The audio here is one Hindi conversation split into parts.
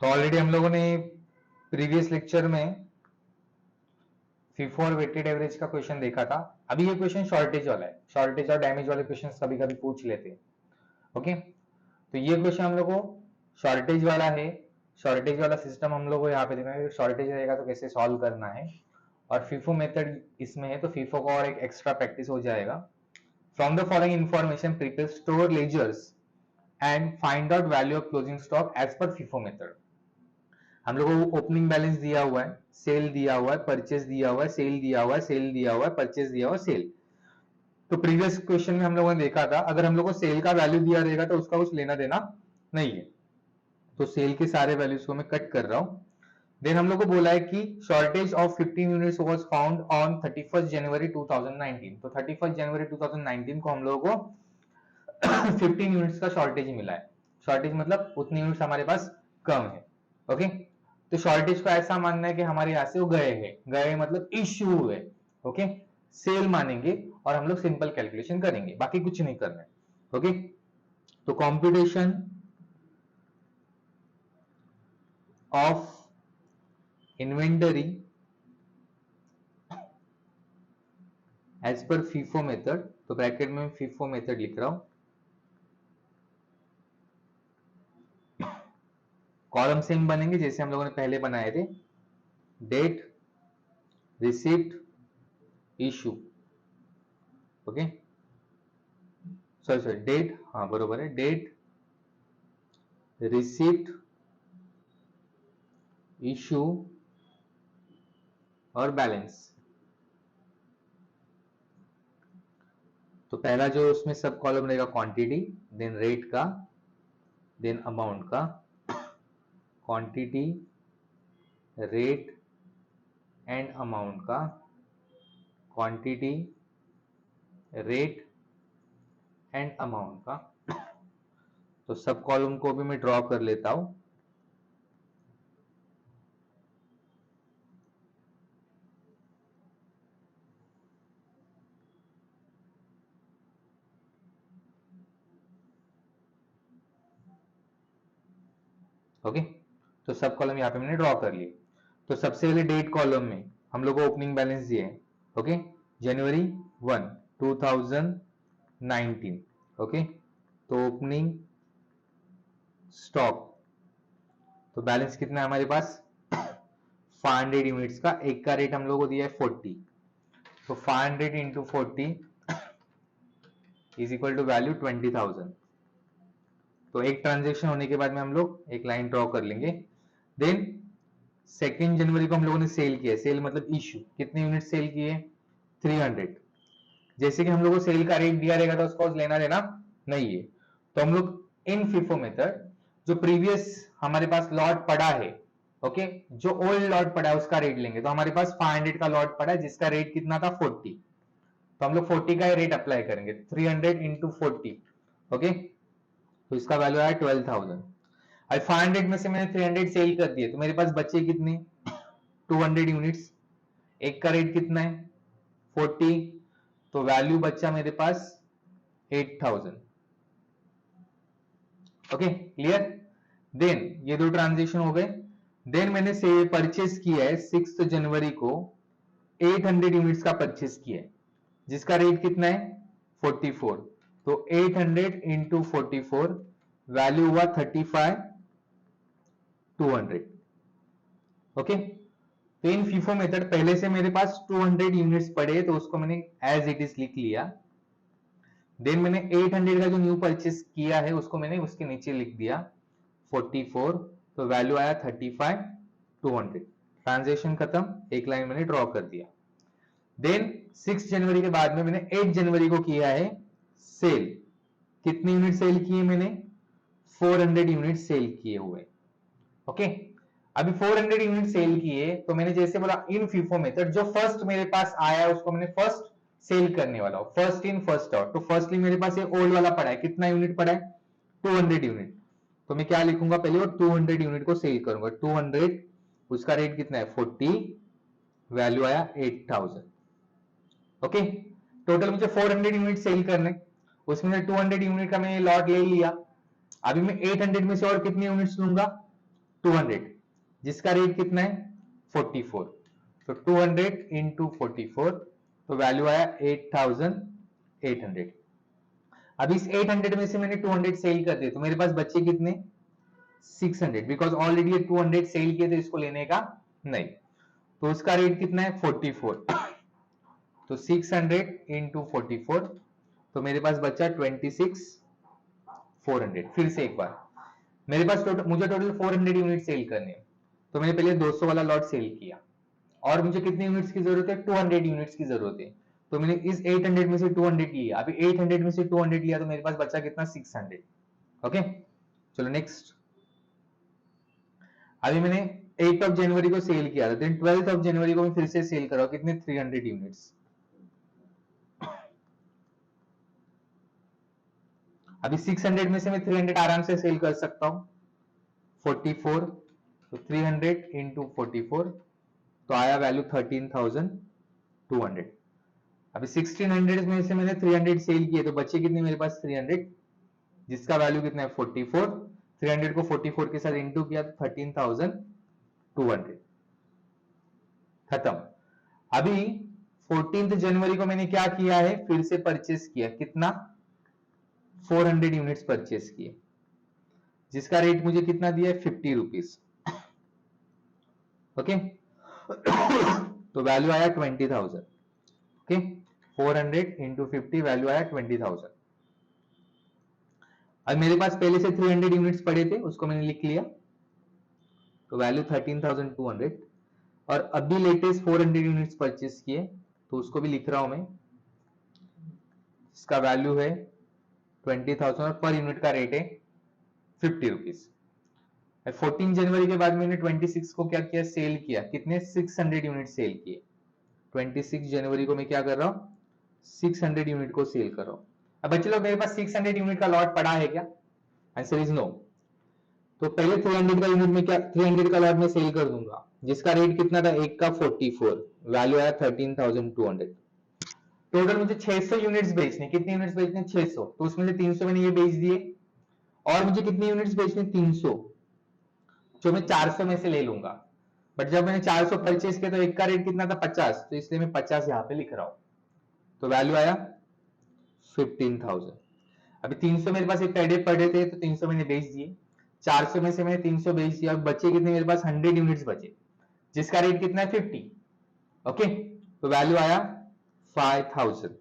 तो ऑलरेडी हम लोगों ने प्रीवियस लेक्चर में FIFO और वेटेड एवरेज का क्वेश्चन देखा था। अभी ये क्वेश्चन शॉर्टेज वाला है, शॉर्टेज और डैमेज वाले क्वेश्चन कभी कभी पूछ लेते हैं। ओके, तो ये क्वेश्चन हम लोग को शॉर्टेज वाला है। शॉर्टेज वाला सिस्टम हम लोग को यहाँ पे देखना है, शॉर्टेज रहेगा तो कैसे सॉल्व करना है, और FIFO मेथड इसमें है तो FIFO का और एक एक्स्ट्रा प्रैक्टिस हो जाएगा। From the following information prepare store ledgers and find out value of closing stock as per FIFO method. हम लोगों को ओपनिंग बैलेंस दिया हुआ है, सेल दिया हुआ है, परचेस दिया हुआ है, सेल दिया हुआ है, सेल दिया हुआ है, परचेस दिया हुआ है, सेल। तो प्रीवियस क्वेश्चन में हम लोगों ने देखा था, अगर हम लोग को सेल का वैल्यू दिया रहेगा तो उसका कुछ लेना देना नहीं है। तो सेल के सारे वैल्यूज को मैं कट कर रहा हूं। देन हम लोग को बोला है कि shortage of 15 units was found on 31 January 2019। तो 31 जनवरी 2019 को हम लोगों को 15 यूनिट्स का शॉर्टेज मिला है। शॉर्टेज मतलब उतनी यूनिट्स हमारे पास कम है। ओके, तो शॉर्टेज को ऐसा मानना है कि हमारे यहां से वो गए हैं, गए मतलब इश्यू हुए। ओके, सेल मानेंगे और हम लोग सिंपल कैलकुलेशन करेंगे, बाकी कुछ नहीं करना है। ओके, तो computation of inventory as per FIFO method, तो ब्रैकेट में FIFO मेथड लिख रहा हूं। कॉलम सेम बनेंगे जैसे हम लोगों ने पहले बनाए थे, date, receipt, issue. Okay, sorry date, हाँ बरोबर है, डेट, रिसिप्ट, इशू और बैलेंस। तो पहला जो उसमें सब कॉलम रहेगा क्वांटिटी, देन रेट का, देन अमाउंट का, क्वांटिटी, रेट एंड अमाउंट का, क्वांटिटी, रेट एंड अमाउंट का। तो सब कॉलम को भी मैं ड्रॉ कर लेता हूं। ओके, तो सब कॉलम यहाँ पे मैंने ड्रॉ कर लिए। तो सबसे पहले डेट कॉलम में हम लोग को ओपनिंग बैलेंस दिए है। ओके, जनवरी 1 2019। ओके, तो ओपनिंग स्टॉक, तो बैलेंस कितना है हमारे पास 500 यूनिट्स का। एक का रेट हम लोग को दिया है 40, तो 500 into 40 is equal to value 20,000। तो एक ट्रांजेक्शन होने के बाद में हम लोग एक लाइन ड्रॉ कर लेंगे। देन 2 जनवरी को हम लोगों ने सेल किया, सेल मतलब इश्यू, कितने यूनिट सेल किए 300। जैसे कि हम लोग को सेल का रेट दिया रहेगा तो उसको लेना देना नहीं है, तो हम लोग इन FIFO मेथड जो प्रीवियस हमारे पास लॉट पड़ा है, ओके, जो ओल्ड लॉट पड़ा है उसका रेट लेंगे। तो हमारे पास 500 का लॉट पड़ा है जिसका रेट कितना था 40, तो हम लोग 40 का रेट अप्लाई करेंगे, 300 इंटू 40। ओके, तो इसका वैल्यू आया 12,000। अब 500 में से मैंने 300 सेल कर दिए तो मेरे पास बचे कितने 200 यूनिट्स। एक का रेट कितना है 40, तो वैल्यू बचा मेरे पास 8,000। Okay, clear. देन ये दो ट्रांजेक्शन हो गए। देन मैंने से परचेस किया है 6 जनवरी को 800 यूनिट्स का परचेस किया है जिसका रेट कितना है 44, तो 800 इंटू 44 वैल्यू हुआ 35,200। ओके, तो इन FIFO मेथड पहले से मेरे पास 200 यूनिट्स पड़े तो उसको मैंने एज इट इज लिख लिया। देन मैंने 800 का जो न्यू परचेस किया है उसको मैंने उसके नीचे लिख दिया 44, तो वैल्यू आया 35,200। ट्रांजेक्शन खत्म, एक लाइन मैंने ड्रॉ कर दिया। देन 6 जनवरी के बाद में मैंने 8 जनवरी को किया है सेल। कितनी यूनिट सेल किए मैंने 400 यूनिट सेल किए हुए। ओके, अभी 400 यूनिट सेल किए तो मैंने जैसे बोला इन FIFO मेथड जो फर्स्ट मेरे पास आया है उसको मैंने फर्स्ट सेल करने वाला हूं, फर्स्ट इन फर्स्ट आउट। तो फर्स्टली मेरे पास ये ओल्ड वाला पड़ा है, कितना यूनिट पड़ा है 200 यूनिट, तो मैं क्या लिखूंगा पहले और 200 यूनिट को सेल करूंगा। 200, उसका रेट कितना है 40, वैल्यू आया 8,000। ओके, टोटल मुझे 400 यूनिट सेल करने, उसमें से 200 यूनिट का मैंने लॉट ले लिया। अभी मैं 800 में से और कितनी यूनिट्स लूंगा 200, जिसका रेट कितना है 44, तो 200 इंटू 44, तो वैल्यू आया 8800। अब इस 800 में से मैंने 200 सेल कर दिए, तो मेरे पास बचे कितने 600, बिकॉज ऑलरेडी ये 200 सेल किए, तो इसको लेने का नहीं, तो उसका रेट कितना है 44, तो 600 इंटू 44, तो मेरे पास बचा 26400। फिर से एक बार, मेरे पास मुझे टोटल 400 यूनिट सेल करने हैं, तो मैंने पहले 200 वाला लॉट सेल किया, और मुझे कितने यूनिट्स की जरूरत है 200 यूनिट्स की जरूरत है, तो मैंने इस 800 में से 200 लिया, अभी 800 में से 200 लिया, तो मेरे पास बचा कितना 600। ओके, चलो नेक्स्ट। अभी मैंने 8 ऑफ जनवरी को सेल किया था, देन 12th ऑफ जनवरी को मैं फिर से सेल कर रहा हूं, कितने 300 यूनिट्स। अभी 600 में से मैं 300 आराम से सेल कर सकता हूं, 44, तो 300 इंटू 44, तो आया वैल्यू 13,200। अभी 1600 में से मैंने 300 सेल किए, तो बचे कितने मेरे पास 300, जिसका वैल्यू कितना है 44, 300 को 44 के साथ इंटू किया, तो 13,200। खत्म। अभी 14th जनवरी को मैंने क्या किया है, फिर से परचेस किया, कितना 400 यूनिट्स परचेस किए, जिसका रेट मुझे कितना दिया है 50 रुपीज। ओके, तो वैल्यू आया 20,000। ओके, 400 इंटू 50, वैल्यू आया 20,000। अब मेरे पास पहले से 300 यूनिट्स पड़े थे, उसको मैंने लिख लिया, तो वैल्यू 13,200। और अभी लेटेस्ट 400 यूनिट्स परचेस किए, तो उसको भी लिख रहा हूं मैं, इसका वैल्यू है 20,000 और पर यूनिट का रेट है 50 रुपीज। 14 जनवरी के बाद मैंने 26 को क्या किया, सेल किया, कितने 600 यूनिट सेल किए। 26 जनवरी को मैं क्या कर रहा हूं 600 यूनिट को सेल कर रहा हूं। अब बच्चे लोग, मेरे पास 600 यूनिट का लॉट पड़ा है क्या, आंसर इज नो। तो पहले 300 का यूनिट में क्या 300 का लॉट में सेल कर दूंगा, जिसका रेट कितना था, एक का 44, वैल्यू आया 13,200। टोटल मुझे 600 यूनिट्स बेचने, कितने यूनिट्स बेचने 600, तो उसमें से 300 मैंने ये बेच दिए, और मुझे कितने यूनिट्स बेचने 300, जो मैं 400 में से ले लूंगा। बट जब मैंने 400 परचेस किया, तो एक का रेट कितना था 50, तो इसलिए मैं 50 यहाँ पे लिख रहा हूं, तो वैल्यू आया 15,000। अभी 300 मेरे पास एक पड़े थे, तो 300 मैंने बेच दिए, 400 में से मैंने 300 बेच दिया, बचे कितने मेरे पास 100 यूनिट्स बचे, जिसका रेट कितना है 50। ओके, तो वैल्यू आया 5,000।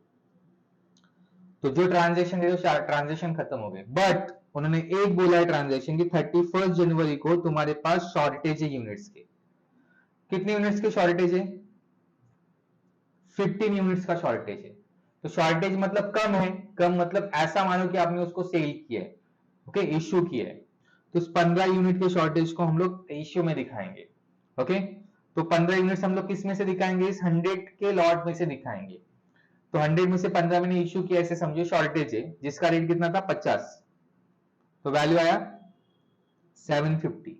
तो जो ट्रांजेक्शन है, ट्रांजेक्शन खत्म हो गए, बट उन्होंने एक बोला है ट्रांजेक्शन की 31 जनवरी को तुम्हारे पास शॉर्टेज है यूनिट्स के, कितने यूनिट्स के शॉर्टेज है 15 यूनिट्स का शॉर्टेज है। तो शॉर्टेज मतलब कम है, कम मतलब ऐसा मानो कि आपने उसको सेल किया है, ओके इश्यू किया है, तो इस 15 यूनिट के शॉर्टेज को हम लोग इश्यू में दिखाएंगे। ओके, तो 15 यूनिट्स हम लोग किस में से दिखाएंगे, इस 100 के लॉट में से दिखाएंगे। तो 100 में से 15 मैंने इश्यू किया, ऐसे समझो शॉर्टेज है, जिसका रेट कितना था 50, तो वैल्यू आया 750।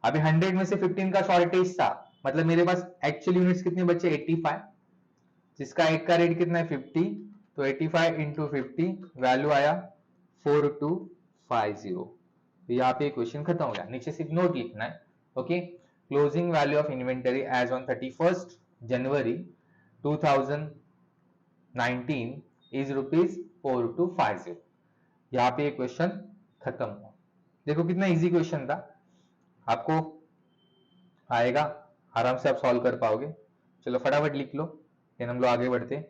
अभी 100 में से 15 का शॉर्टेज था, मतलब मेरे पास एक्चुअल यूनिट्स कितने बचे 85, जिसका एक का रेट कितना है 50, तो 85 इंटू 50, वैल्यू आया 4250। तो यहाँ पे क्वेश्चन खत्म हो गया, नीचे सिर्फ नोट लिखना है। Okay, closing value of inventory as on 31 January 2019 is ₹4250। यहाँ पे क्वेश्चन खत्म हुआ। देखो कितना इजी क्वेश्चन था, आपको आएगा, आराम से आप सॉल्व कर पाओगे। चलो फटाफट लिख लो, फिर हम लोग आगे बढ़ते हैं।